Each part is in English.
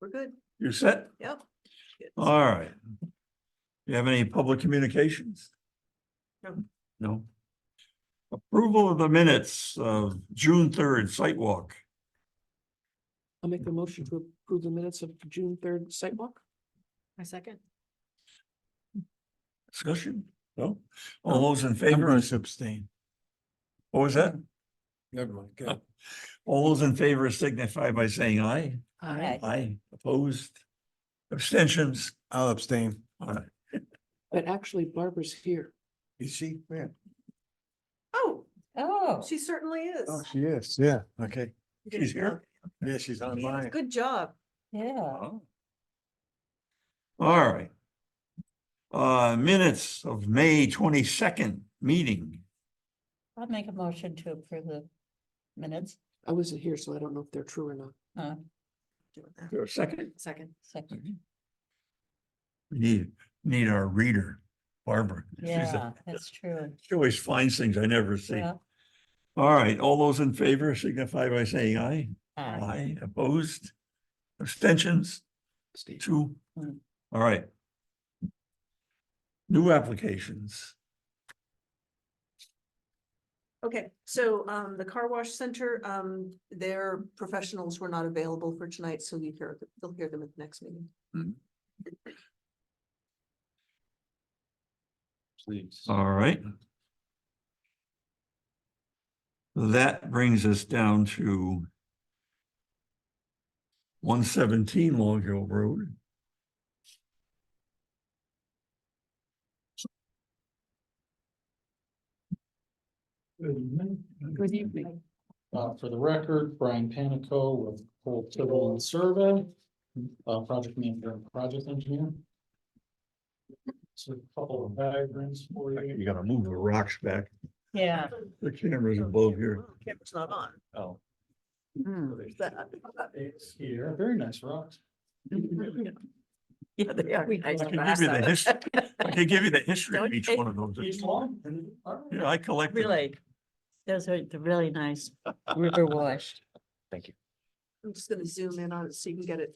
we're good. You're set? Yep. All right. You have any public communications? No. No. Approval of the minutes of June 3rd sidewalk. I'll make a motion to approve the minutes of June 3rd sidewalk. My second. Discussion? No? All those in favor? Abstain. What was that? Never mind. Good. All those in favor signify by saying aye. Aye. Aye. Opposed? Abstentions? I'll abstain. All right. But actually Barbara's here. Is she? Yeah. Oh, she certainly is. Oh, she is. Yeah. Okay. She's here? Yeah, she's Yeah, online. good job. Yeah, Oh. All right. Minutes of May 22nd meeting. I'll make a motion to approve the minutes. I wasn't here, so I don't know if they're true or not. Doing that. Is there a second? Second. Second. We need our reader, Barbara. Yeah, that's true. She always finds things I never see. Yeah. All right, all those in favor signify by saying aye. Aye. Aye, opposed, abstentions, Steve. 2. Mm. All right. New applications. Okay, so the car wash center, their professionals were not available for tonight, so you'll hear them at the next meeting. Please. All right. That brings us down to 117 Long Hill Road. Good evening. For the record, Brian Panico with Full Civil and Survey, project manager and project engineer. So a couple of diagrams for you. You gotta move the rocks back. Yeah. The camera's above here. Camera's not on. Oh. There's that. It's here, very nice rocks. Yeah, they are. Nice I can grass give you the out. history. I can give you the history of Don't each take- one of those. Each one? All right. Yeah, I collected. Really, those are the really nice river wash. Thank you. I'm just gonna zoom in on it so you can get it.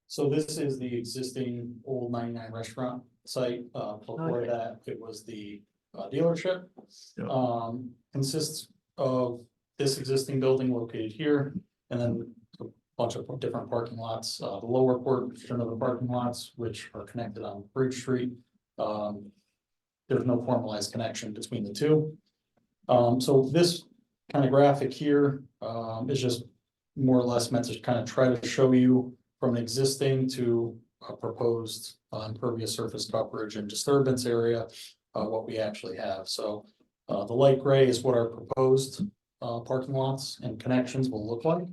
So this is the existing old 99 restaurant site. Before Okay. that, it was the dealership. Yeah. Consists of this existing building located here, and then a bunch of different parking lots. The lower portion of the parking lots, which are connected on Bridge Street. There's no formalized connection between the two. So this kind of graphic here is just more or less meant to kind of try to show you from an existing to a proposed impervious surface coverage and disturbance area, what we actually have. So the light gray is what our proposed parking lots and connections will look like.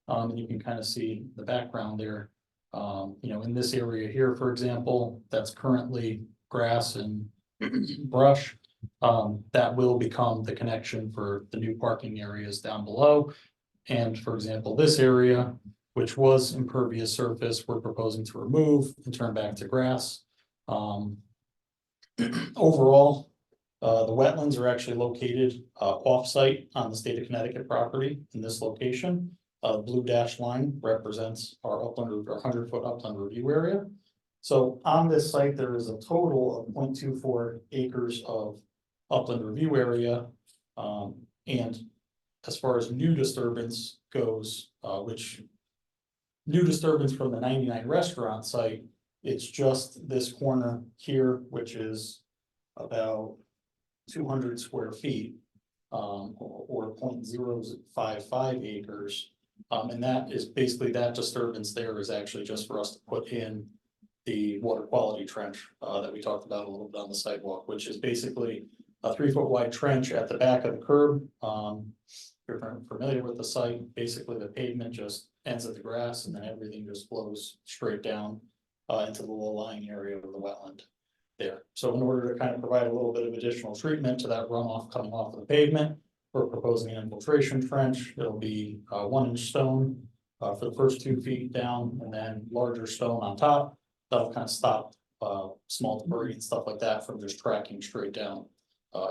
And you can kind of see the background there. You know, in this area here, for example, that's currently grass and brush. That will become the connection for the new parking areas down below. And for example, this area, which was impervious surface, we're proposing to remove and turn back to grass. Overall, the wetlands are actually located off-site on the state of Connecticut property in this location. Blue dashed line represents our upland, or 100-foot upland review area. So on this site, there is a total of 0.24 acres of upland review area. And as far as new disturbance goes, which new disturbance from the 99 restaurant site, it's just this corner here, which is about 200 square feet, or 0.055 acres. And that is basically, that disturbance there is actually just for us to put in the water quality trench that we talked about a little bit on the sidewalk, which is basically a 3-foot wide trench at the back of the curb. If you're familiar with the site, basically the pavement just ends at the grass and then everything just flows straight down into the low-lying area of the wetland there. So in order to kind of provide a little bit of additional treatment to that runoff coming off of the pavement, we're proposing an infiltration trench. It'll be 1-inch stone for the first 2 feet down, and then larger stone on top that'll kind of stop small debris and stuff like that from just tracking straight down.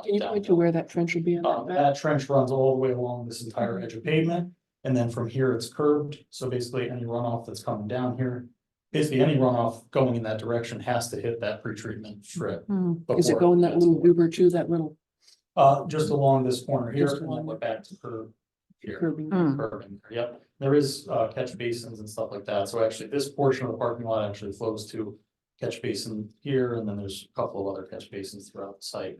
Can you point to downhill. where that trench would be on that map? That trench runs all the way along this entire edge of pavement, and then from here it's curved, so basically any runoff that's coming down here. Basically, any runoff going in that direction has to hit that pretreatment strip. Is it before going that gets little to goober too, that little just along this corner here, Just and then along we're back to curve here. curbing? Curbing, yep, there is catch basins and stuff like that, so actually this portion of the parking lot actually flows to catch basin here, and then there's a couple of other catch basins throughout the site.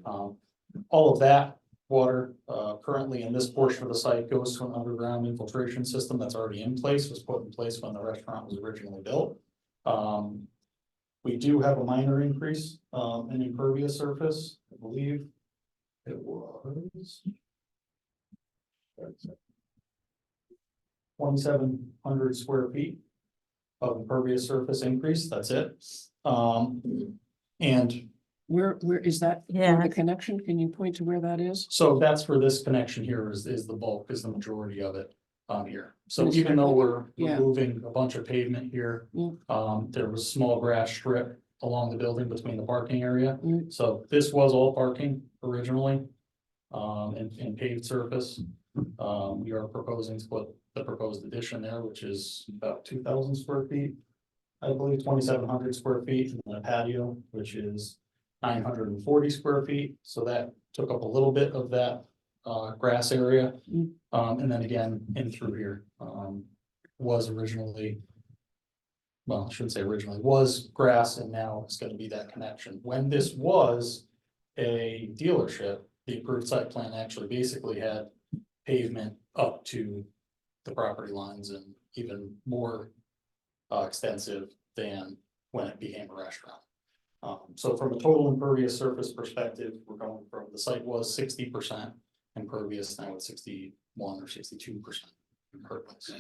All of that water currently in this portion of the site goes to an underground infiltration system that's already in place, was put in place when the restaurant was originally built. We do have a minor increase in impervious surface, I believe it was 2,700 square feet of impervious surface increase, that's it. And Where is that? Yeah. The connection, can you point to where that is? so that's for this connection here is the bulk, is the majority of it here. So Is even there- though we're Yeah. removing a bunch of pavement here, Yeah. there was small grass strip along the building between the parking area. Mm. So this was all parking originally, and paved surface. We are proposing to put the proposed addition there, which is about 2,000 square feet. I believe 2,700 square feet, and then a patio, which is 940 square feet, so that took up a little bit of that grass area. Mm. And then again, in through here, was originally. Well, I shouldn't say originally, was grass, and now it's gonna be that connection. When this was a dealership, the approved site plan actually basically had pavement up to the property lines and even more extensive than when it became a restaurant. So from a total impervious surface perspective, we're going from, the site was 60% impervious, now it's 61 or 62% impervious.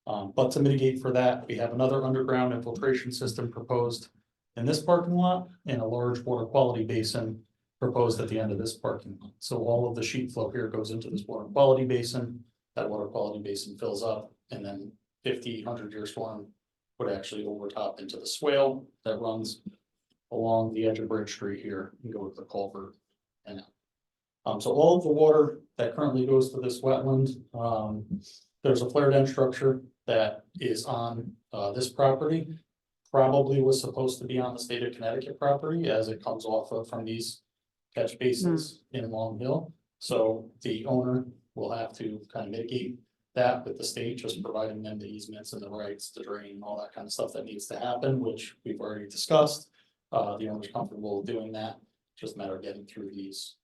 But to mitigate for that, we have another underground infiltration system proposed in this parking lot and a large water quality basin proposed at the end of this parking lot. So all of the sheet flow here goes into this water quality basin. That water quality basin fills up, and then 100-year storm would actually overtop into the swale that runs along the edge of Bridge Street here and go to the culvert and out. So all of the water that currently goes to this wetland, there's a flared end structure that is on this property. Probably was supposed to be on the state of Connecticut property as it comes off of from these catch basins in Long Hill. So the owner will have to kind of mitigate that with the state, just providing them the easements and the rights to drain, all that kind of stuff that needs to happen, which we've already discussed. The owner's comfortable with doing that, just a matter of getting through these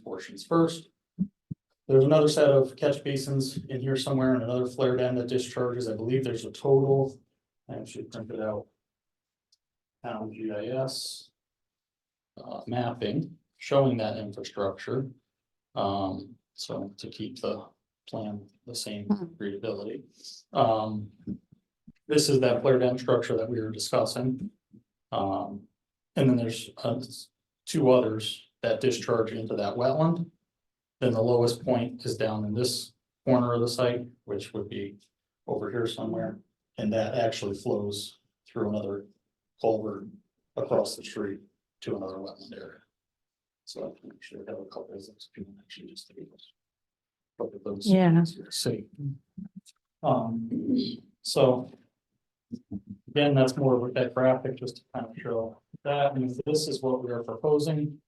portions first. There's another set of catch basins in here somewhere and another flared end that discharges. I believe there's a total, I actually printed out town GIS mapping showing that infrastructure. So to keep the plan the same readability. This is that flared end structure that we were discussing. And then there's two others that discharge into that wetland. Then the lowest point is down in this corner of the site, which would be over here somewhere. And that actually flows through another culvert across the street to another wetland area. So I can actually have a couple of those people actually just take those. Couple of those. Yeah. See. So. Again, that's more of that graphic just to kind of show that, and this is what we are proposing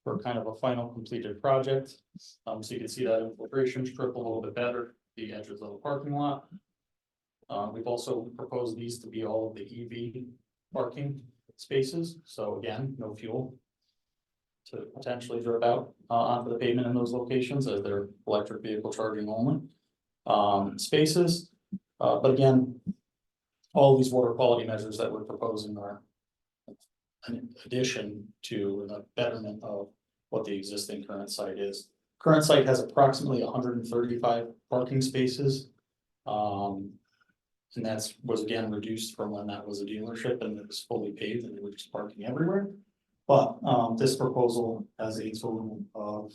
for kind of a final completed project. So you can see that infiltration strip a little bit better, the edges of the parking lot. We've also proposed these to be all of the EV parking spaces, so again, no fuel to potentially drip out onto the pavement in those locations as they're electric vehicle charging only spaces. But again, all these water quality measures that we're proposing are an addition to a betterment of what the existing current site is. Current site has approximately 135 parking spaces. And that's was again reduced from when that was a dealership and it was fully paved and they were just parking everywhere. But this proposal has a total of,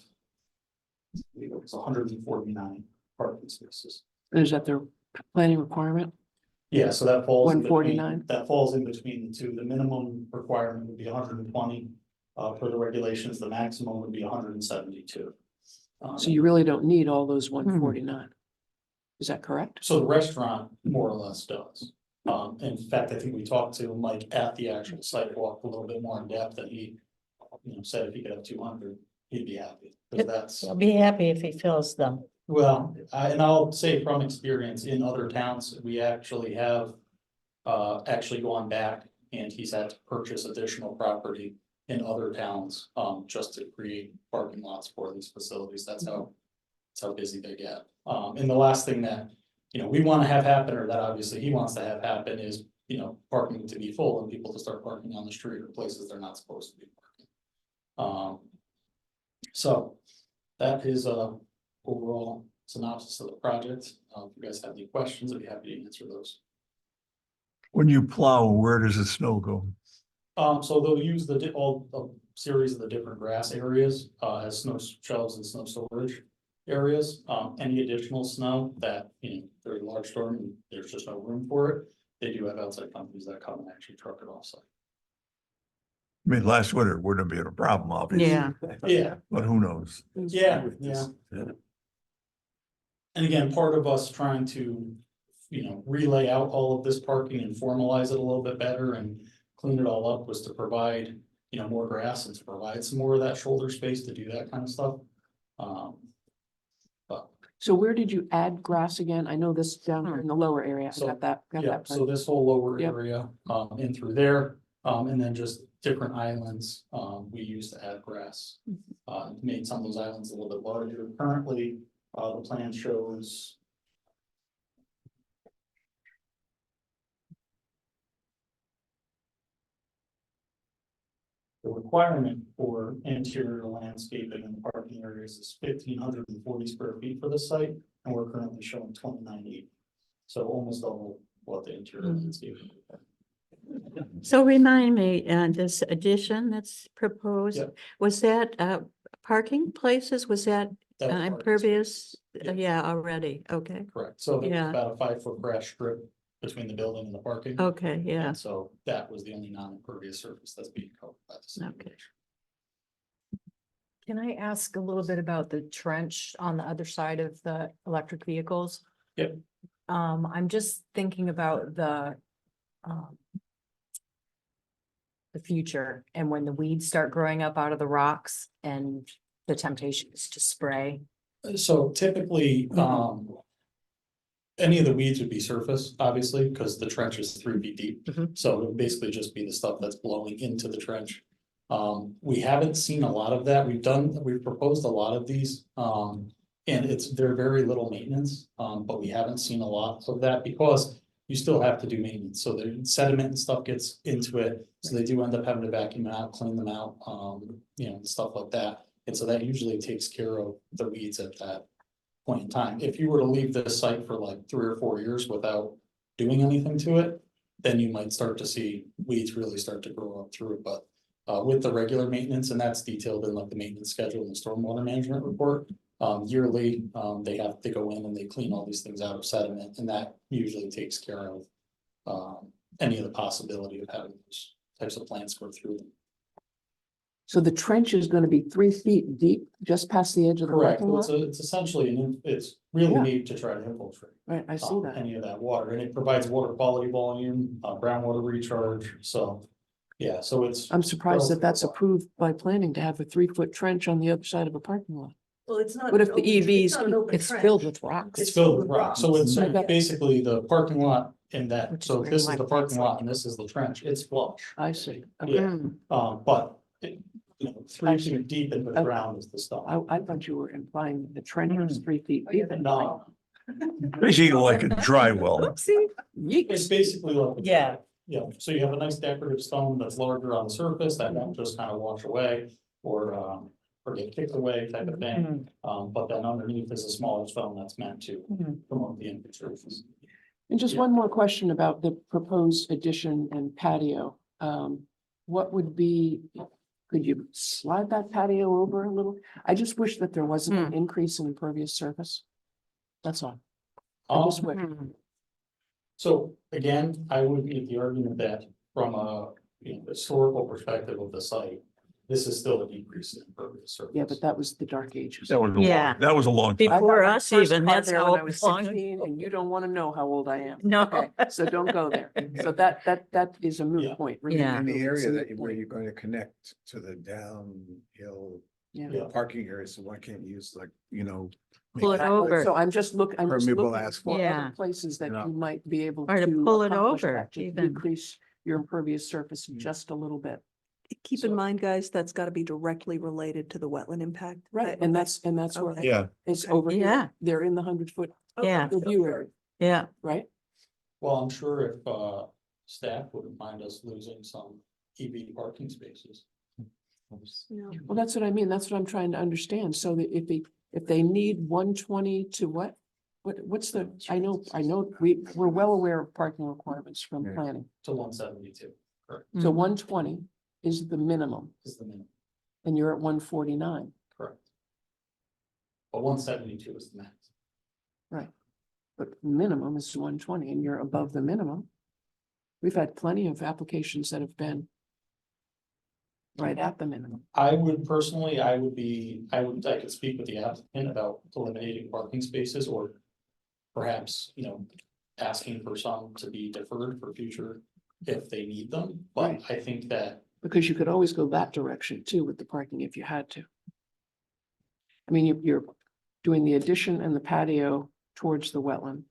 I believe it was 149 parking spaces. Is that their planning requirement? Yeah, so that falls. in between- 149. That falls in between the two. The minimum requirement would be 120. Per the regulations, the maximum would be 172. So you really don't need all those 149. Is that correct? So the restaurant more or less does. In fact, I think we talked to Mike at the actual site walk a little bit more in depth, and he, said if he could have 200, he'd be happy. Because that's, I'll be happy if he fills them. well, and I'll say from experience in other towns, we actually have actually gone back and he's had to purchase additional property in other towns, just to create parking lots for these facilities. That's how busy they get. And the last thing that, we want to have happen, or that obviously he wants to have happen, is, parking to be full and people to start parking on the street or places they're not supposed to be parking. So that is overall synopsis of the project. If you guys have any questions, I'd be happy to answer those. When you plow, where does the snow go? So they'll use all a series of the different grass areas, as snow shelves and snow storage areas. Any additional snow that, very large storm and there's just no room for it, they do have outside companies that come and actually truck it offsite. I mean, last winter wouldn't have been a problem, obviously. Yeah. Yeah, But who knows? yeah. Yeah. And again, part of us trying to, relay out all of this parking and formalize it a little bit better and clean it all up was to provide, more grass and to provide some more of that shoulder space to do that kind of stuff. So where did you add grass again? I know this down here in the lower area. I So, got that. Yeah, part. so this whole lower Yep. area, in through there, and then just different islands, we used to add grass. Made some of those islands a little bit larger. Currently, the plan shows. The requirement for interior landscaping in the parking areas is 1,540 square feet for the site, and we're currently showing 2,980. So almost double what the interior landscaping. So remind me, this addition that's proposed, Yep. was that parking places? Was that That was parking impervious? Yeah. Yeah, already. Okay. Correct, so there's Yeah. about a 5-foot grass strip between the building and the parking. Okay, yeah. And so that was the only non-impervious surface that's being covered by this. Okay. Can I ask a little bit about the trench on the other side of the electric vehicles? Yep. I'm just thinking about the future and when the weeds start growing up out of the rocks and the temptation is to spray. So typically, any of the weeds would be surface, obviously, because the trench is 3 feet deep. Mhm. So it would basically just be the stuff that's blowing into the trench. We haven't seen a lot of that. We've proposed a lot of these, and they're very little maintenance, but we haven't seen a lot of that because you still have to do maintenance. So the sediment and stuff gets into it. So they do end up having to vacuum it out, clean them out, and stuff like that. And so that usually takes care of the weeds at that point in time. If you were to leave this site for like 3 or 4 years without doing anything to it, then you might start to see weeds really start to grow up through it. But with the regular maintenance, and that's detailed in like the maintenance schedule and the stormwater management report, yearly, they have to go in and they clean all these things out of sediment, and that usually takes care of any of the possibility of having those types of plants go through them. So the trench is going to be 3 feet deep, just past the edge of the Correct, parking it's lot? it's essentially, it's really Yeah. neat to try to infiltrate. Right, I see that. Any of that water, and it provides water quality volume, groundwater recharge, so, yeah, so it's. I'm surprised that that's approved by planning to have a 3-foot trench on the other side of a parking lot. Well, it's not. What if an the open- it's EVs, not an open it's trench. filled with rocks? It's filled with rock, so it's I bet. basically the parking lot in that, Which is so where this is my the parking place lot is. and this is the trench, it's flush. I see. Yeah. Okay. But, 3 I see. feet deep into the Okay. ground is the stuff. I thought you were implying that the trench was 3 feet Oh, yeah, deep. No, Basically like a dry well. Oopsie. it's Yeeks. basically like. Yeah. Yeah, so you have a nice decorative stone that's larger on the surface that won't just kind of wash away or get kicked away type of thing. But then underneath is a smaller stone that's meant to promote the image surface. And just Yeah. one more question about the proposed addition and patio. What would be, could you slide that patio over a little? I just wish that there wasn't an increase in impervious surface. That's all. I just wish. So again, I would make the argument that from a, historical perspective of the site, this is still a decrease in impervious surface. Yeah, but that was the dark ages. That was a Yeah. long, that was a long time. I Before got my us first even, car that's there how when I was long 16, ago. and you don't want to know how old I am. No. Okay, so don't go there. So that is a Yeah. moot point. Yeah. In the area It's a that moot where point. you're going to connect to the downhill Yeah. parking area, so why can't you use like, Pull it over. So I'm just looking Permeable for asphalt. Yeah. other places that Yeah. you might be able Or to pull it accomplish over, that, to even. decrease your impervious surface just a little bit. Keep in So- mind, guys, that's gotta be directly related to the wetland impact. Right, and that's where Okay. Yeah, it's Okay. over here. Yeah. They're in the 100-foot Yeah. review area, Yeah, right? Well, I'm sure if staff wouldn't mind us losing some EV parking spaces. Yeah. Well, that's what I mean. That's what I'm trying to understand. So that if they need 120 to what? What's the, I know, we're well aware of parking requirements from Yeah. planning. To 172, So Mhm. 120 is the minimum is the minimum, and you're at 149. correct? But 172 is the max. Right. But minimum is 120 and you're above the minimum. We've had plenty of applications that have been right at the minimum. I would personally, I could speak with the applicant about eliminating parking spaces or perhaps, asking for some to be deferred for future if they need them. But Right. I think that, Because you could always go that direction too with the parking if you had to. I mean, you're doing the addition and the patio towards the wetland.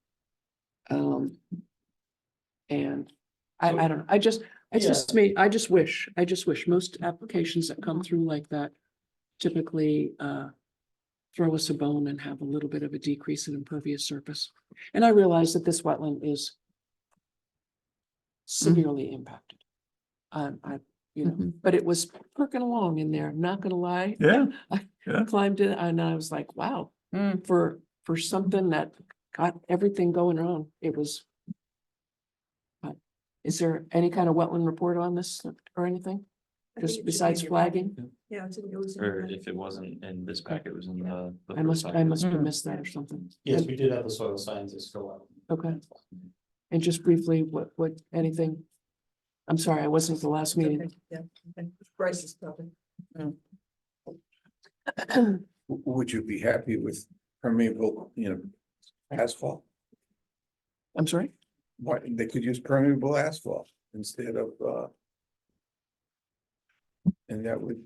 And I don't know, I just wish most applications that come through like that typically throw us a bone and have a little bit of a decrease in impervious surface. And I realize that this wetland is severely impacted. Mhm. But it was perking along in there, not gonna lie. yeah, I Yeah. climbed it and I was like, wow, Mm. for something that got everything going on, it was. Is there any kind of wetland report on this or anything? I think Just it should besides be in your flagging? packet. Yeah, it was in Or your packet. if it wasn't in this packet, it was in the. I must have Mm. missed that or something. yes, we did have the soil scientists go out. Okay. And just briefly, what, anything? I'm sorry, I wasn't at the last meeting. Okay, yeah, okay. Bryce is probably. would you be happy with permeable, asphalt? I'm sorry? What, they could use permeable asphalt instead of, and that would,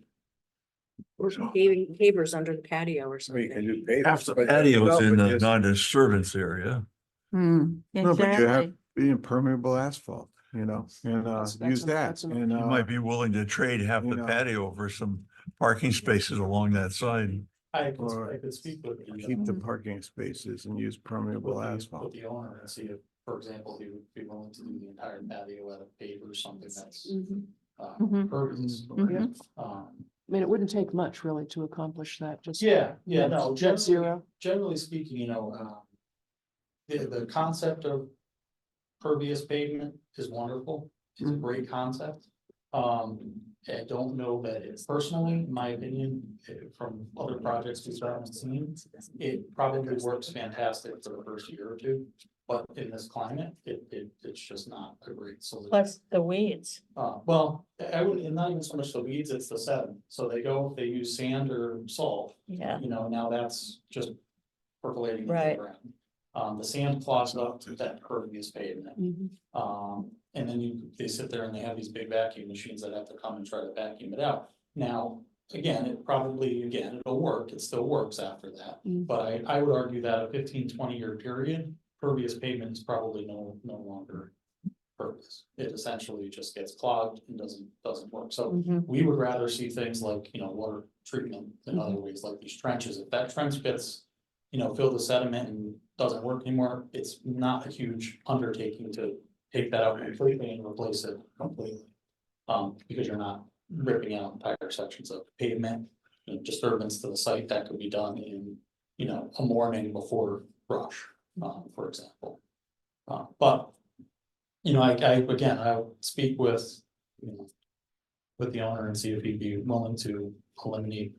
Or pavers under the patio or I mean, you can something. do pavers. half the but- patio's no, in but the just- non-disturbance area. Mm, No, but you have exactly. impermeable asphalt, and That's use that, that's an- and You might be willing to trade half you the know. patio for some parking spaces along that side. I Or could speak with the. keep the parking spaces and use permeable with asphalt. the owner and see if, for example, he would be willing to do the entire patio at a pave or something that's Mhm. Mhm. pervious. Mhm. I mean, it wouldn't take much really to accomplish that, just. Yeah, no, Net generally, zero. generally speaking, the concept of pervious pavement is wonderful. It's a Mhm. great concept. I don't know that it's personally, in my opinion, from other projects we've done and seen, it probably works fantastic for the first year or two. But in this climate, it's just not a great solution. Plus the weeds. Well, I wouldn't, and not even so much the weeds, it's the sediment. So they use sand or salt, Yeah, now that's just percolating in the Right. ground. The sand clogs up that pervious pavement. Mhm. And then they sit there and they have these big vacuum machines that have to come and try to vacuum it out. Now, again, it'll work, it still works after that. Mm. But I would argue that a 15-20 year period, pervious pavement is probably no longer pervious. It essentially just gets clogged and doesn't work. So Mhm. we would rather see things like, water treatment in other Mm-hmm. ways, like these trenches. If that trench gets, filled with sediment and doesn't work anymore, it's not a huge undertaking to take that out completely and replace it completely. Because you're not ripping out entire sections of pavement, disturbance to the site that could be done in, a morning before rush, for example. But, I would speak with, with the owner and see if he'd be willing to eliminate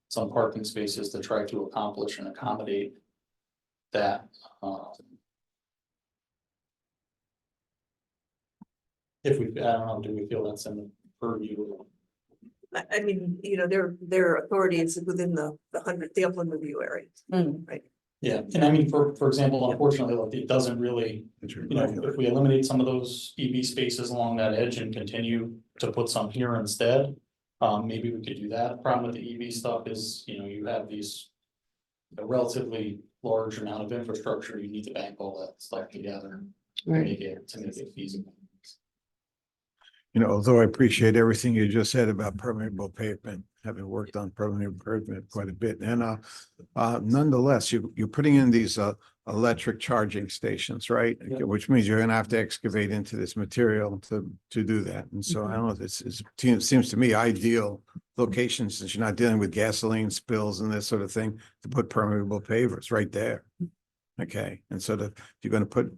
some parking spaces to try to accomplish and accommodate that, If we, I don't know, do we feel that's in the purview? I mean, their authority is within the upland review area. Yeah, and I mean, for example, unfortunately, like, it doesn't really, if we eliminate some of those EV spaces along that edge and continue to put some here instead. Maybe we could do that. The problem with the EV stuff is, you have these. A relatively large amount of infrastructure, you need to bank all that stuff together to Right. make it feasible. Although I appreciate everything you just said about permeable pavement, having worked on permeable pavement quite a bit, and nonetheless, you're putting in these electric charging stations, right? Yeah. Which means you're gonna have to excavate into this material to do that. And so I don't know, seems to me ideal location, since you're not dealing with gasoline spills and this sort of thing, to put permeable pavers right there. Okay, and so that you're gonna put,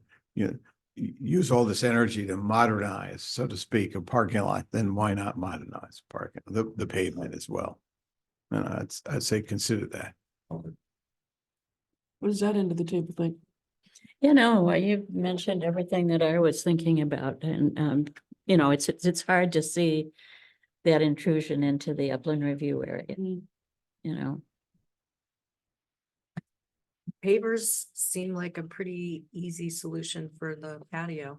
use all this energy to modernize, so to speak, a parking lot, then why not modernize parking, the pavement as well? And I'd say consider that. What does that end of the table think? You've mentioned everything that I was thinking about and, it's hard to see that intrusion into the upland review area, Pavers seem like a pretty easy solution for the patio.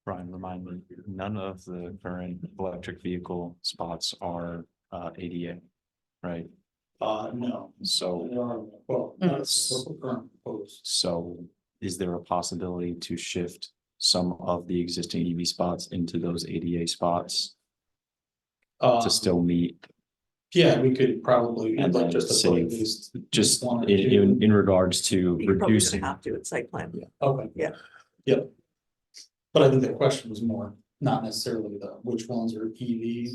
Brian, remind me, none of the current electric vehicle spots are ADA, right? No. So, There are, well, that's current proposed. so is there a possibility to shift some of the existing EV spots into those ADA spots to still meet? Yeah, we could probably, And like, then just to put save, at least just one or in regards to You're probably gonna reducing. have to, it's site plan. Okay. Yeah. Yep. But I think the question was more, not necessarily which ones are EV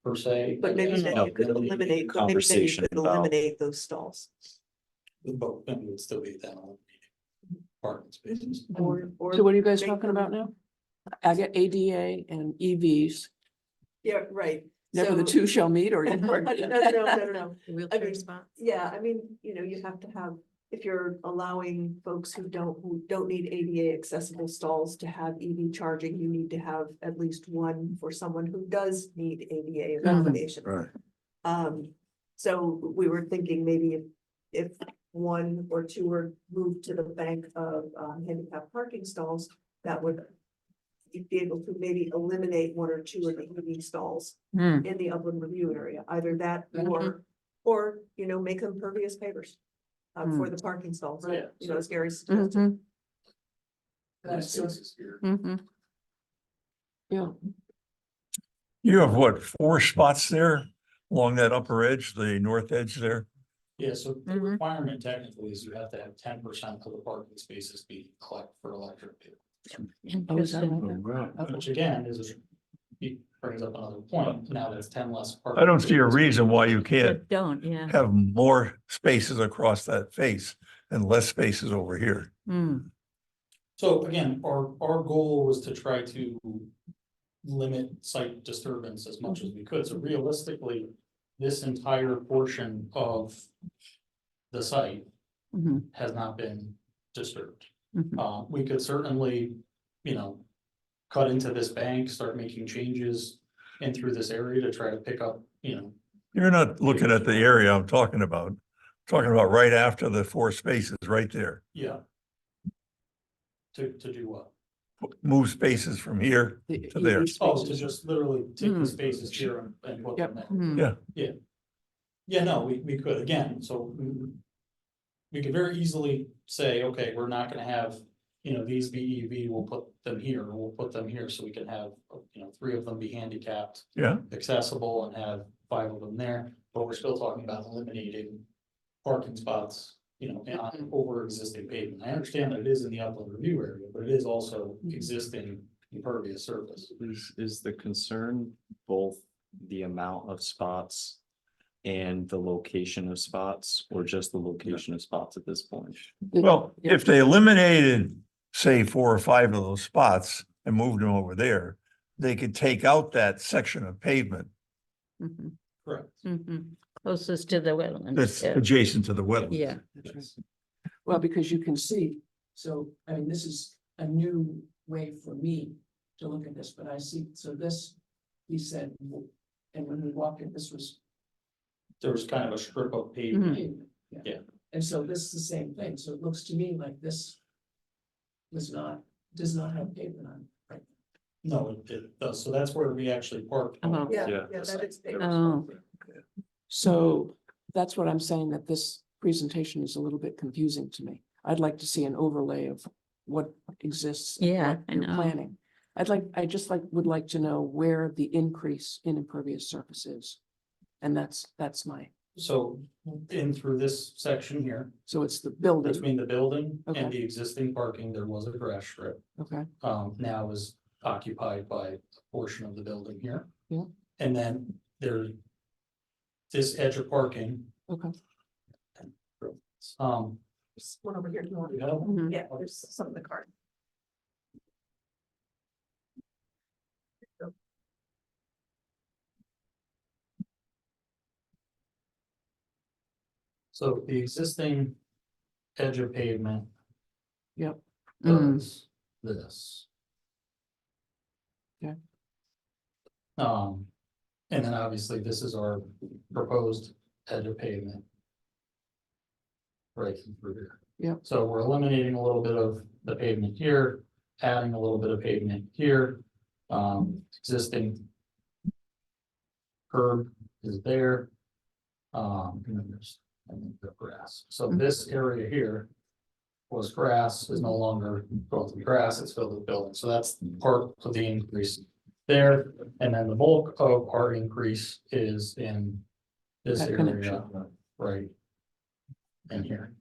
per se. But maybe then No, you could eliminate, but maybe then you conversation could about- eliminate those stalls. But then it would still be down on parking spaces. Or So what are you guys make talking them- about now? I get ADA and EVs, Yeah, right. never the So- two shall meet, or? No. Wheelchair mean, spot. Yeah, I mean, you have to have, if you're allowing folks who don't need ADA accessible stalls to have EV charging, you need to have at least one for someone who does need ADA accommodation. Right. So we were thinking maybe if one or two were moved to the bank of handicap parking stalls, that would you'd be able to maybe eliminate one or two of the EV stalls in the upland review area, either that or, make them pervious pavers for the parking stalls, Yeah. as Gary suggested. Yeah, You have what, 4 spots there along that upper edge, the north edge there? Yeah, so the Mhm. requirement technically is you have to have 10% of the parking spaces be collect for electric vehicles. oh, is that Interesting. right? Which again it brings up another point, now that's 10 less. I don't see a parking reason why you But can't don't, yeah. have more spaces across that face and less spaces over here. So again, our goal was to try to limit site disturbance as much as we could. So realistically, this entire portion of the site has not been disturbed. We could certainly, cut into this bank, start making changes in through this area to try to pick up, You're not looking at the area I'm talking about. Talking about right after the 4 spaces right there. yeah. To do what? Move spaces from here The to there. EV Oh, to spaces. just literally take the spaces here and put them there. Yeah, no, we could, again, so. We could very easily say, okay, we're not gonna have, these BEV, we'll put them here, or we'll put them here, so we can have, 3 of them be handicapped. Yeah. Accessible and have 5 of them there, but we're still talking about eliminating parking spots. On over existing pavement. I understand that it is in the upland review area, but it is also existing impervious surface. Is the concern both the amount of spots and the location of spots, or just the location of spots at this point? Well, if they eliminated, say, 4 or 5 of those spots and moved them over there, they could take out that section of pavement Correct. Closest to the wetlands. that's yeah. adjacent to the wetlands. Yeah. Well, because you can see, so, I mean, this is a new way for me to look at this, but I see, so this, he said, and when we walked in, this was There was kind of a strip of pavement. pavement. Yeah. And so this is the same thing, so it looks to me like this does not have pavement on it, right? No, it does. So that's where we actually parked. Oh. Yeah, Yeah. yeah, that is. Oh. So that's what I'm saying, that this presentation is a little bit confusing to me. I'd like to see an overlay of what exists. and Yeah, what I you're know. planning. Would like to know where the increase in impervious surface is. And that's my, So in through this section here, so it's the building, between the building Okay. and the existing parking, there was a grass strip. okay, Now is occupied by a portion of the building here. Yeah. And then there. This edge of parking, okay. There's one over here. Do you want you to- know, Mhm. Yeah, there's some in the card. so the existing edge of pavement. Yep. Mm. Does this. Okay. And then obviously this is our proposed edge of pavement. Right through here. Yep. So we're eliminating a little bit of the pavement here, adding a little bit of pavement here, existing. Curb is there. And then there's, I think, the grass, so this area here. Was grass, is no longer going to be grass, it's filled with building, so that's part of the increase. There, and then the bulk of our increase is in this That area, connection. right? In here.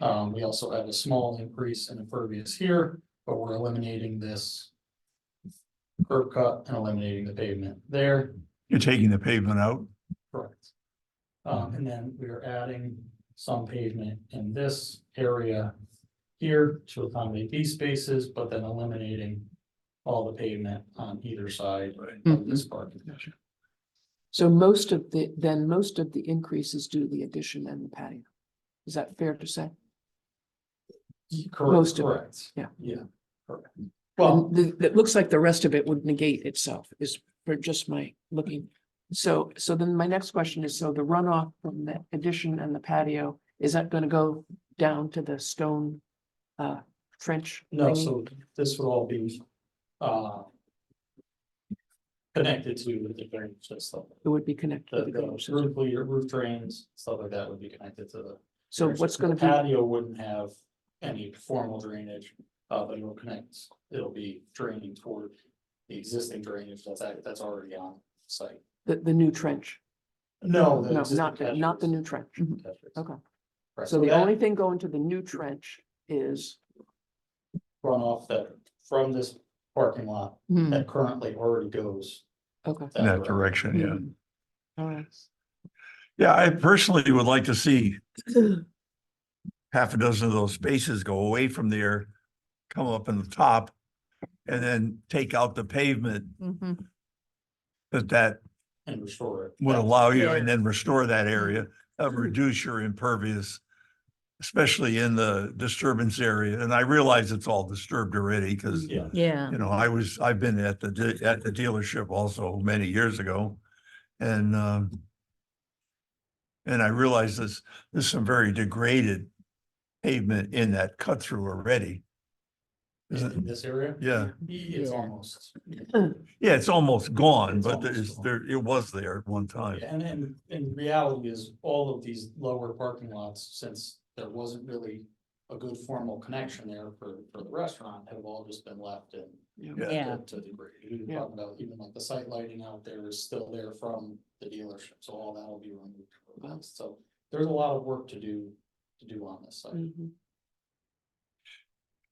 We also have a small increase in impervious here, but we're eliminating this. Curb cut and eliminating the pavement there, You're taking the pavement out? correct. And then we are adding some pavement in this area. Here to accommodate these spaces, but then eliminating all the pavement on either side of this parking. So most of the increase is due to the addition and the patio. Is that fair to say? Correct, Most of it, correct. yeah. Yeah, correct. Well, And it looks like the rest of it would negate itself, is for just my looking. So then my next question is, so the runoff from the addition and the patio, is that gonna go down to the stone trench? no, thingy? so this would all be, connected to the drainage system. It would be connected to The the drainage system. roof drains, stuff like that would be connected to the. So what's gonna The be, patio wouldn't have any formal drainage, but it'll connect, it'll be draining toward the existing drainage that's already on site. the new trench? No. No, existing not the catchments. new trench. Catchments. Okay. Right, So the that only thing going to the new trench is, runoff that from this parking lot Hmm. that currently already goes. okay. In that direction, yeah. Mhm. All right. Yeah, I personally would like to see half a dozen of those spaces go away from there, come up in the top, and then take out the pavement Mhm. that And restore it. would That's- allow you, and then restore that area, reduce your impervious, especially in the disturbance area. And I realize it's all disturbed already because, Yeah, Yeah, you know, I've been at the dealership also many years ago. And I realize there's some very degraded pavement in that cut through already. in this area. Yeah, It's Yeah. almost. yeah, it's almost gone, It's but almost gone. it was there at one time. And reality is all of these lower parking lots, since there wasn't really a good formal connection there for the restaurant, have all just been left in. Yeah. To degrade. We were Yeah. talking about even like the site lighting out there is still there from the dealership, so all that will be removed. So there's a lot of work to do on this site. Mhm.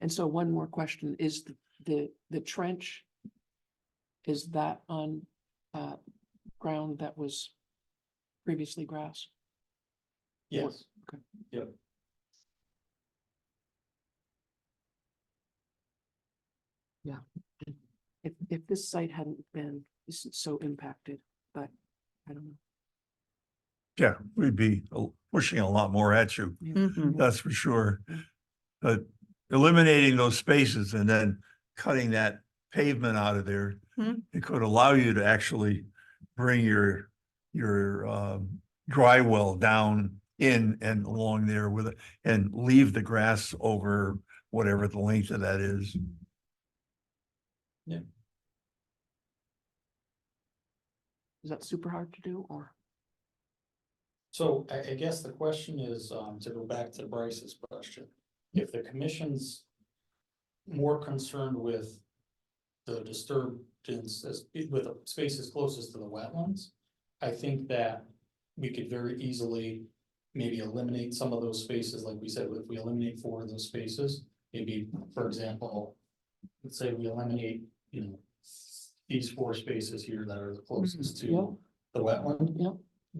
And so one more question, is the trench, is that on ground that was previously grass? Yes. Okay. Yep. If this site hadn't been so impacted, but I don't know. Yeah, we'd be pushing a lot more at you, Mhm. that's for sure. But eliminating those spaces and then cutting that pavement out of there, Hmm. it could allow you to actually bring your dry well down in and along there with it and leave the grass over whatever the length of that is. Is that super hard to do or? So I guess the question is, to go back to Bryce's question, if the commission's more concerned with the disturbance with the spaces closest to the wetlands, I think that we could very easily maybe eliminate some of those spaces, like we said, if we eliminate 4 of those spaces, maybe, for example, let's say we eliminate, these 4 spaces here that are the closest Yep. to the wetland. Yep.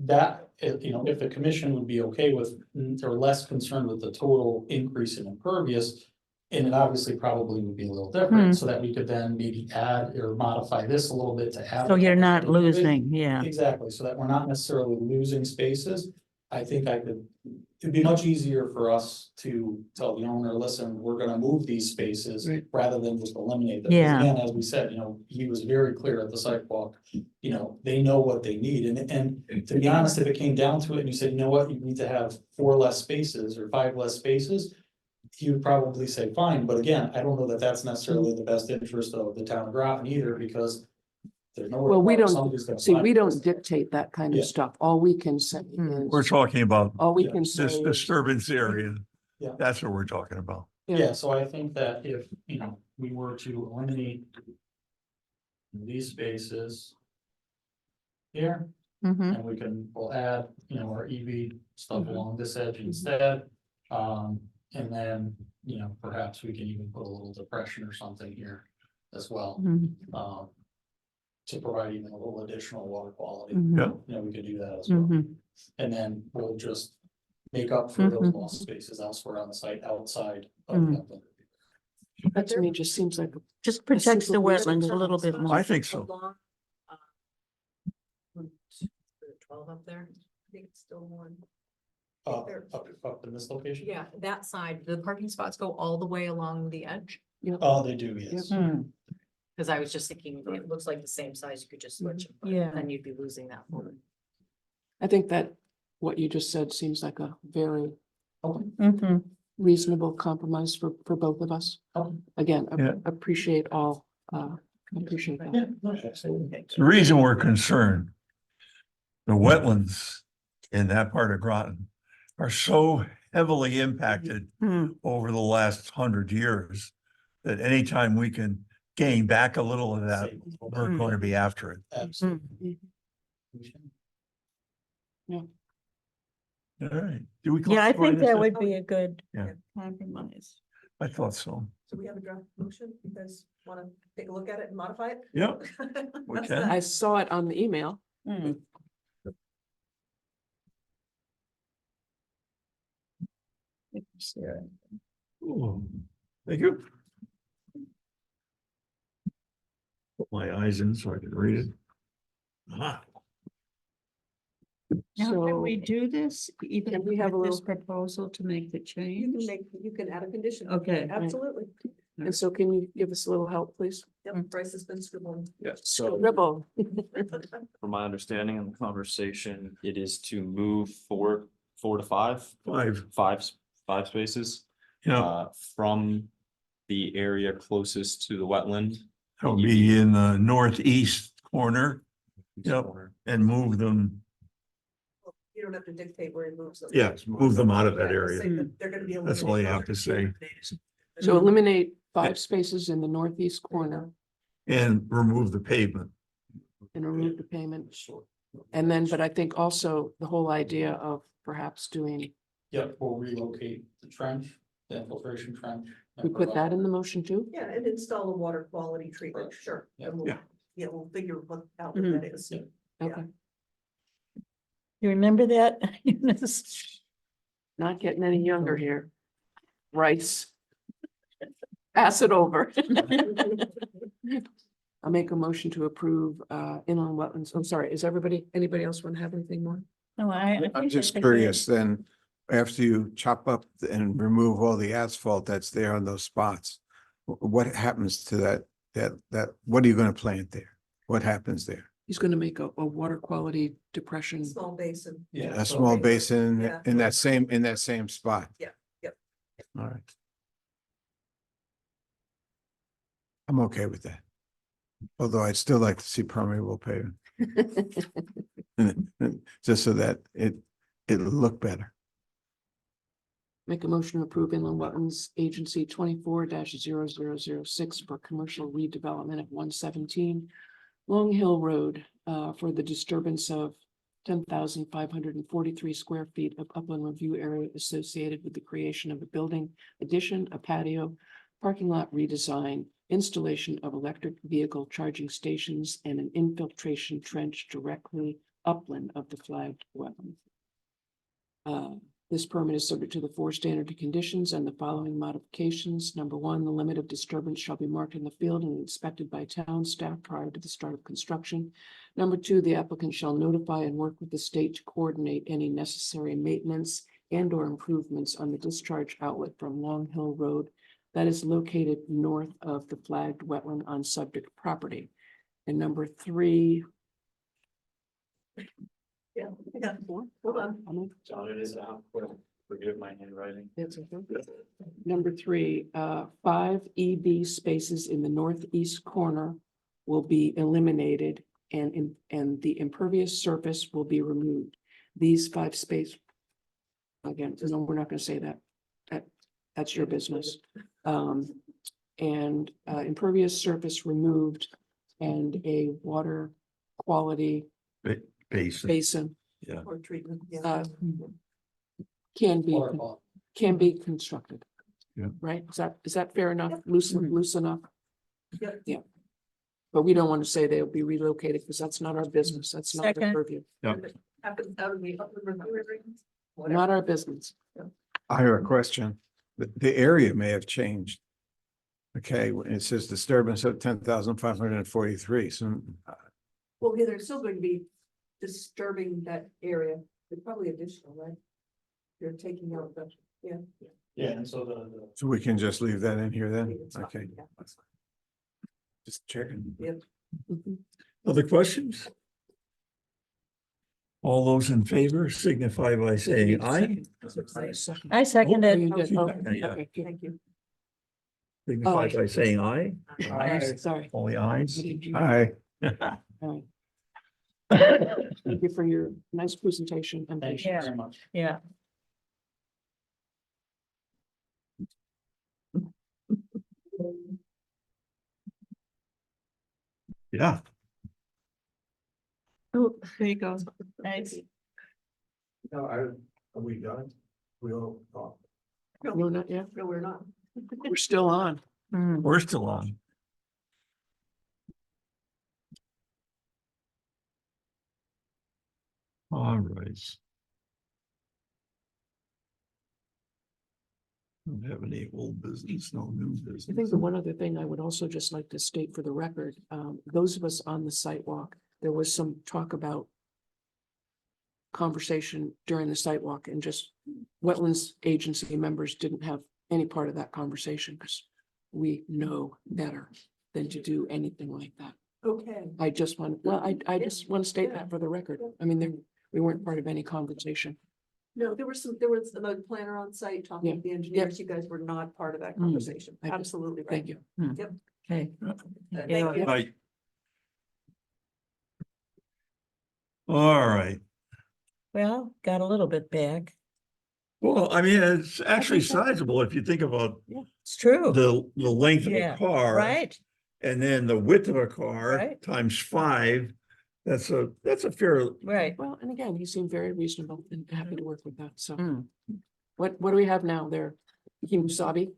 That, if the commission would be okay with, or less concerned with the total increase in impervious, and it obviously probably would be a little different, so that we could then maybe add or modify this a little bit to add. So you're not a little bit. losing, yeah. Exactly, so that we're not necessarily losing spaces. I think it'd be much easier for us to tell the owner, listen, we're gonna move these spaces Right. rather than just eliminate them. 'Cause Yeah. Again, as we said, he was very clear at the sidewalk, they know what they need. And to be honest, if it came down to it and you said, you know what, you need to have 4 less spaces or 5 less spaces, he would probably say, fine, but again, I don't know that that's necessarily the best interest of the town of Groton either, because there's nowhere. Well, we don't, somebody's gonna see, find we this. don't dictate that kind Yeah. of stuff. All we can say We're is, talking about all we Yeah. can say this is, disturbance area. Yeah. That's what we're talking about. Yeah, so I think that if, we were to eliminate these spaces here, Mhm. and we'll add, our EV stuff Mhm. along this edge instead. And then, perhaps we can even put a little depression or something here as well, Mhm. to provide even a little additional water quality. Mhm. We could do that as well. Mhm. And then we'll just make up for those Mhm. lost spaces elsewhere on the site outside of Mhm. the upland. that to me just seems like, Just protects the super reasonable. wetlands a little bit more. I think so. Along, 12 up there. I think it's still one. Up in this location? Yeah, that side, the parking spots go all the way along the edge. Oh, they do, yes. Hmm. Cause I was just thinking, it looks like the same size, you could just switch them. but Yeah. Then you'd be losing that one. I think that what you just said seems like a very Mhm. reasonable compromise for both of us. Okay. Again, Yeah. appreciate appreciate that. Yeah, no, absolutely. The reason we're concerned, the wetlands in that part of Groton are so heavily impacted Hmm. over the last 100 years that anytime we can gain back a little of that, we're going to be after it. Absolutely. All right. Do we? Yeah, I classify think this that as- would be a good Yeah. compromise. I thought so. So we have a draft motion. You guys want to take a look at it and modify it? Yeah. We What's can. that? I saw it on the email. Hmm. Ooh, thank you. Put my eyes in so I can read it. Ah, Now, can we So- do this, even Can if we have a with this little- proposal to make the You can change? you can add a condition. Okay. Absolutely. And so can you give us a little help, please? Yep, Bryce has been scribbling. Yeah, so Scribble. from my understanding in the conversation, it is to move 4 to 5, five spaces. Yeah, From the area closest to the wetland. that would be in the northeast corner Yep. corner. and move them. You don't have to dictate where he moves them. Yeah, move them out of that Yeah, just say area. that they're gonna be. That's all you have to say. So eliminate 5 spaces in the northeast corner And remove the pavement. and remove the payment. And then, but I think also the whole idea of perhaps doing, Yep, we'll relocate the trench, the infiltration trench. and we put that provide- in the motion too? Yeah, and install a water quality treatment, Right. sure. Yeah. And we'll- Yeah. Yeah, we'll figure out what Mhm. that is. Yeah. Okay, You remember that? Eunice? not getting any younger here. Rice. Pass it over. I'll make a motion to approve inland wetlands. I'm sorry, is anybody else want to have anything more? No, I. I'm just curious then, after you chop up and remove all the asphalt that's there on those spots, what happens to that, what are you gonna plant there? What happens there? He's gonna make a water quality depression. Small basin. A small basin Yeah. in that same spot? Yeah, yep. All right. I'm okay with that. Although I'd still like to see permeable pavement. Just so that it'll look better. Make a motion to approve Inland Wetlands Agency 24-0006 for commercial redevelopment at 117 Long Hill Road for the disturbance of 10,543 square feet of upland review area associated with the creation of a building addition, a patio, parking lot redesign, installation of electric vehicle charging stations, and an infiltration trench directly upland of the flagged wetland. This permit is subject to the 4 standard conditions and the following modifications. Number 1, the limit of disturbance shall be marked in the field and inspected by town staff prior to the start of construction. Number 2, the applicant shall notify and work with the state to coordinate any necessary maintenance and or improvements on the discharge outlet from Long Hill Road that is located north of the flagged wetland on subject property. And number 3. Yeah, hold on. John, it is out. Forgive my handwriting. That's okay. Number 3, 5 EB spaces in the northeast corner will be eliminated and the impervious surface will be removed. These 5 space. Again, no, we're not gonna say that. That's your business. And impervious surface removed and a water quality basin Yeah. Or treatment, yeah. can Waterfall. be constructed. Yeah. Right? Is that fair enough? Loose enough? Yep. Yeah. But we don't want to say they'll be relocated because that's not our business. That's not our Second. purview. Happens out of the upland review area. Whatever. Not our business. I have a question. The area may have changed. Okay, when it says disturbance of 10,543, so Well, yeah, they're still going to be disturbing that area. They're probably additional, right? They're taking out the, yeah. Yeah, and so so we can just leave that in here then? It's fine, Okay, yeah, that's fine. just checking. Mhm. Other questions? All those in favor signify by saying aye. Second. I seconded. You did. Oh, Yeah. okay, good. Thank you. Signify by saying aye. Sorry. Only ayes. Aye. All right. Thank you for your nice presentation and thank you patience. very much. Yeah. Yeah. Oh, there you go. Nice. No, are we done? We all talked. No, not yet. No, we're not. We're still on. Hmm. We're still on. All right. Don't have any old business, no new I think business. the one other thing I would also just like to state for the record, those of us on the site walk, there was some talk about conversation during the site walk and just Wetlands Agency members didn't have any part of that conversation because we know better than to do anything like that. Okay. I just want, well, I just want to state that for the record. I mean, we weren't part of any conversation. No, there was a planner on site talking with the engineers. You guys were not part of that conversation. I- Absolutely right. Thank you. Okay. Thank Yeah. you. Right. All right. Well, got a little bit back. Well, I mean, it's actually sizable if you think about It's true. the length of a Yeah, car. right? And then the width of a car Right. times 5. That's a fair, Right. Well, and again, he seemed very reasonable and happy to work with that. So Hmm. what do we have now there? Kimusabi?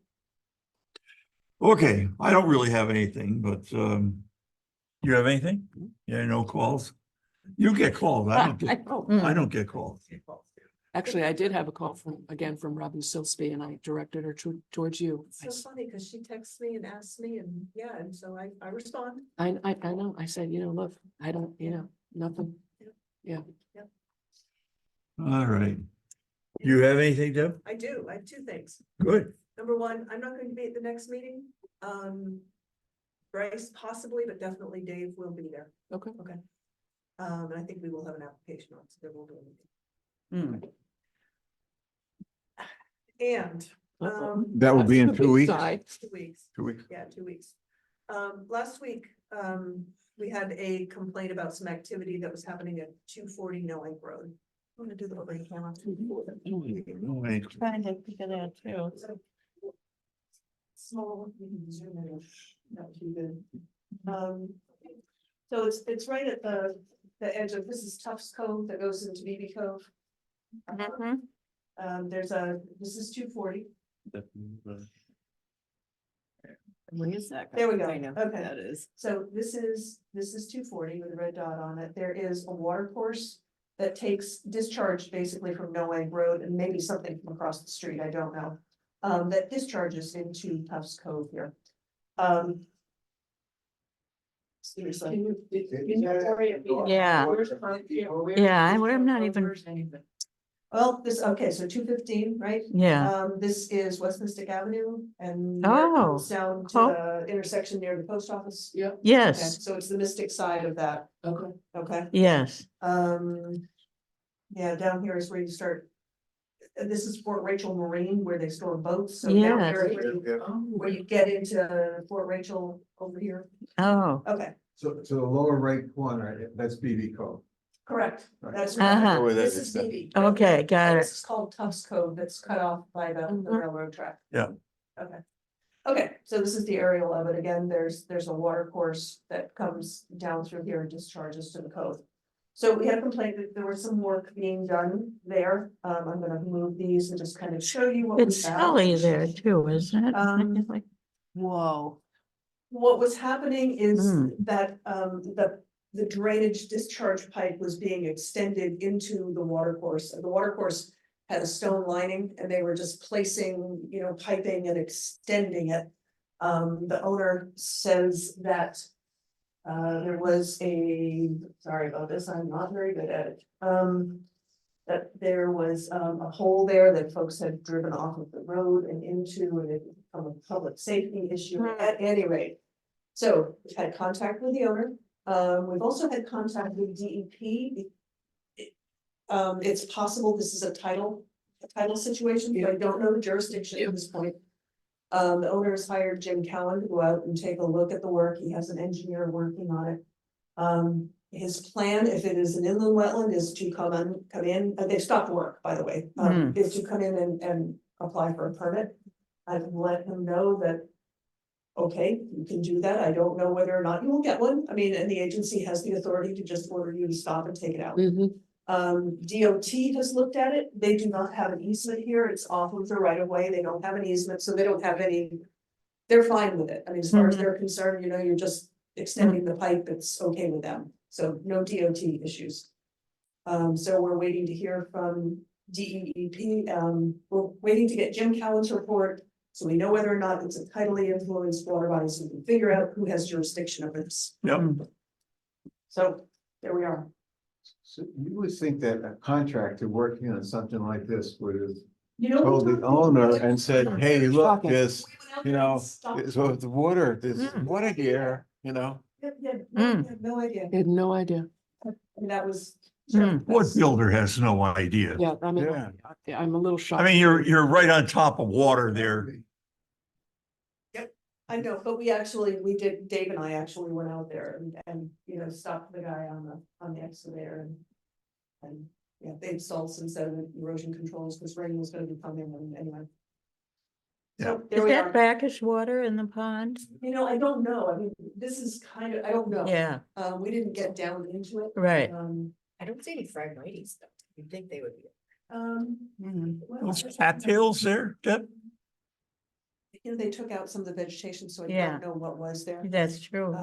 okay, I don't really have anything, but you have anything? Yeah, no calls? You get called. I don't get, I don't get calls. Actually, I did have a call from Robin Silsby and I directed her towards you. It's so funny because she texts me and asks me and yeah, and so I respond. I know, I said, look, I don't, nothing. All right. You have anything, Deb? I do, I have two things. Good. Number one, I'm not going to be at the next meeting. Bryce possibly, but definitely Dave will be there. Okay. Okay. And I think we will have an application on, so there will be a meeting. Hmm. And, That will be in 2 weeks. 2 weeks, 2 weeks. yeah, 2 weeks. Last week, we had a complaint about some activity that was happening at 240 Knowing Road. I'm gonna do the overhead camera. Trying to figure that too. Small, you can zoom in, not too good. So it's right at the edge of, this is Tufts Cove that goes into BB Cove. This is 240. Where is that? There we go. I know Okay. what that is. So this is 240 with a red dot on it. There is a water course that takes discharge basically from Noang Road and maybe something from across the street, I don't know. That discharges into Tufts Cove here. Seriously. Yeah. Yeah, I'm not even, Well, okay, so 215, right? yeah, This is West Mystic Avenue and Oh. goes down to the intersection near the post office. Yeah. Okay, yes, so it's the Mystic side of that, Okay. okay? yes, Yeah, down here is where you start. This is Fort Rachel Marine where they store boats, so down Yes. here is where you get into Fort Rachel over here. oh, Okay, So the lower right corner, that's BB Cove. correct, Right. that's Uh-huh. right. This is BB. okay, got This it. is called Tufts Cove that's cut off by the Mhm. railroad track. Yeah. Okay. Okay, so this is the aerial of it. Again, there's a water course that comes down through here and discharges to the cove. So we had a complaint that there was some work being done there. I'm gonna move these and just kind of show you what we It's found. hilly there too, isn't it? Um, Whoa. What was happening is Hmm. that the drainage discharge pipe was being extended into the water course. The water course had a stone lining and they were just placing, piping and extending it. The owner says that there was sorry about this, I'm not very good at it. That there was a hole there that folks had driven off of the road and into, and it become a public safety issue at any rate. So we've had contact with the owner. We've also had contact with DEP. It's possible this is a title situation, but I don't know the jurisdiction at this point. The owner has hired Jim Cowan to go out and take a look at the work. He has an engineer working on it. His plan, if it is an inland wetland, is to come in, they've stopped work, by the way, is to come in and apply for a permit. I've let him know that, okay, you can do that. I don't know whether or not you will get one. I mean, and the agency has the authority to just order you to stop and take it out. DOT has looked at it. They do not have an easement here. It's off of the right of way. They don't have an easement, so they don't have any. They're fine with it. I mean, as far as they're concerned, you're just extending the pipe. It's okay with them. So no DOT issues. So we're waiting to hear from DEP. We're waiting to get Jim Cowan's report. So we know whether or not it's a tidally influenced water body, so we can figure out who has jurisdiction over this. Yep. So there we are. So you would think that a contractor working on something like this would have You know. told the owner and said, hey, look, Shocking. there's, We went out there and stopped. so the water, there's water here, Yeah, no idea. I had no idea. And that was. What builder has no idea? Yeah, I mean, Yeah. I'm a little shocked. I mean, you're right on top of water there. I know, but Dave and I actually went out there and stopped the guy on the excavator and yeah, they installed some sediment erosion controls because rain was gonna be coming and anyway. So Is there we that are. brackish water in the pond? I don't know. I mean, this is kind of, I don't know. Yeah, We didn't get down into it. right. I don't see any phragmites though. You'd think they would be. Well, Those cattails there, Deb? they took out some of the vegetation, so I Yeah. don't know what was there. That's true.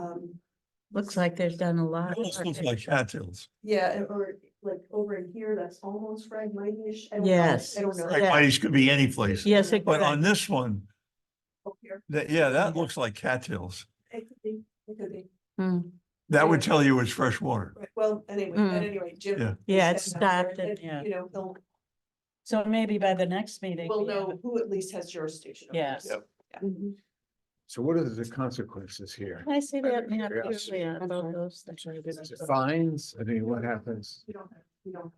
Looks like there's done a lot. Those look like cattails. Yeah, or like over in here, that's almost fragmite-ish. I don't know. Yes. I don't know. Yeah. Mice could be any place. Yes, it But could. on this one, Over here. that looks like cattails. It could be, it could be. Hmm. That would tell you it's fresh water. Right, well, anyway, Mm. at any rate, Jim. Yeah. Yeah, it is heading out there stopped it, and, yeah. He'll So maybe by the next meeting. we'll we have know it. who at least has jurisdiction. over Yes. this. Mhm. So what are the consequences here? I see that, yeah, Curiosity. yeah, I'm both sorry. those I'm things. sorry, I didn't- Is it fines? I mean, what happens? We don't have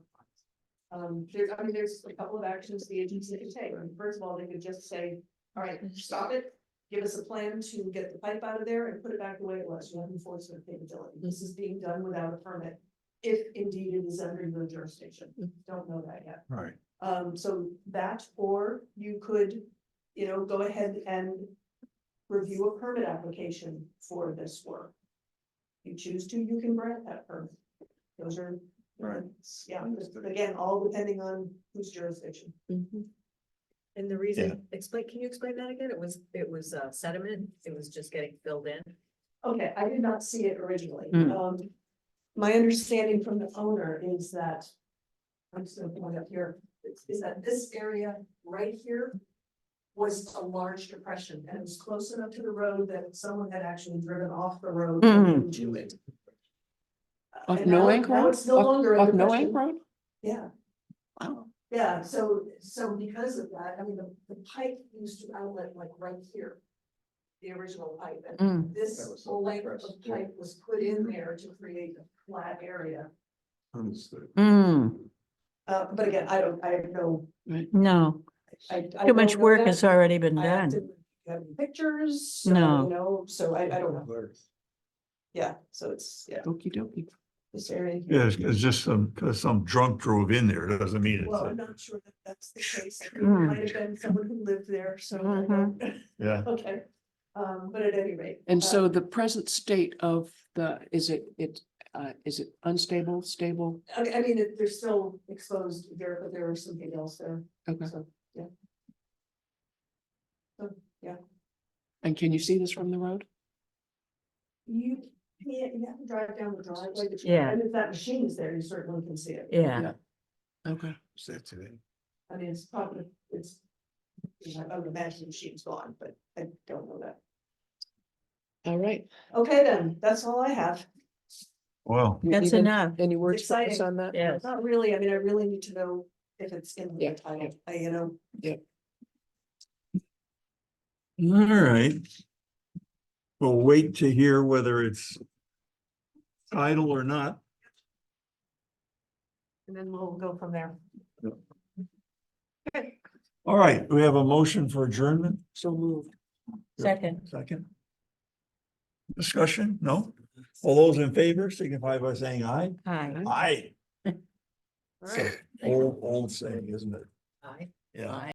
funds. There's a couple of actions the agency could take. I mean, first of all, they could just say, all right, stop it. Give us a plan to get the pipe out of there and put it back the way it was. You have enforcement capability. This is being done without a permit. If indeed it is under your jurisdiction. Don't know that yet. Right. So that, or you could, go ahead and review a permit application for this work. You choose to, you can grant that permit. Those are, Right. yeah, but again, all depending on whose jurisdiction. Mhm. And the reason, can you explain that again? It was sediment, it was just getting filled in. Okay, I did not see it originally. Hmm. My understanding from the owner is that, I'm just gonna point up here, is that this area right here was a large depression, and it was close enough to the road that someone had actually driven off the road Mhm. into it. Off And now- Noank now Road? It's no Off- longer a Off depression. Noank Road? Yeah. Wow. Yeah, so because of that, I mean, the pipe used to outlet like right here. The original pipe, and Mm. this That was whole length of compressed, yeah. pipe was put in there to create a flat area. Understood. Mm, But again, I have no. no, I too much don't know work that. has already been I have done. to have pictures, No. so I don't know, yeah, so it's, yeah, Okey dokey. this area. Yeah, it's just because some drunk drove in there, doesn't mean Well, I'm it's, not sure that that's the case, it Mm. might have been someone who lived there, so I don't, yeah. okay. But at any rate. And so the present state of is it unstable, stable? I mean, they're still exposed there, but there is something else there, Okay. so, yeah. So, yeah, And can you see this from the road? you have to drive down the driveway, but Yeah. and if that machine is there, you certainly can see it. Yeah, Okay. Is that today? I mean, it's probably, I would imagine the machine's gone, but I don't know that. All right. Okay, then, that's all I have. Well, that's Even- enough. Any words for us Exciting. on that? Yes. Not really, I mean, I really need to know if it's in Yeah, the title, you know. all right. We'll wait to hear whether it's tidal or not. And then we'll go from there. All right, we have a motion for adjournment. So moved. Second. Second. Discussion? No? All those in favor signify by saying aye. Hi. Aye. Old saying, isn't it? Aye. Yeah.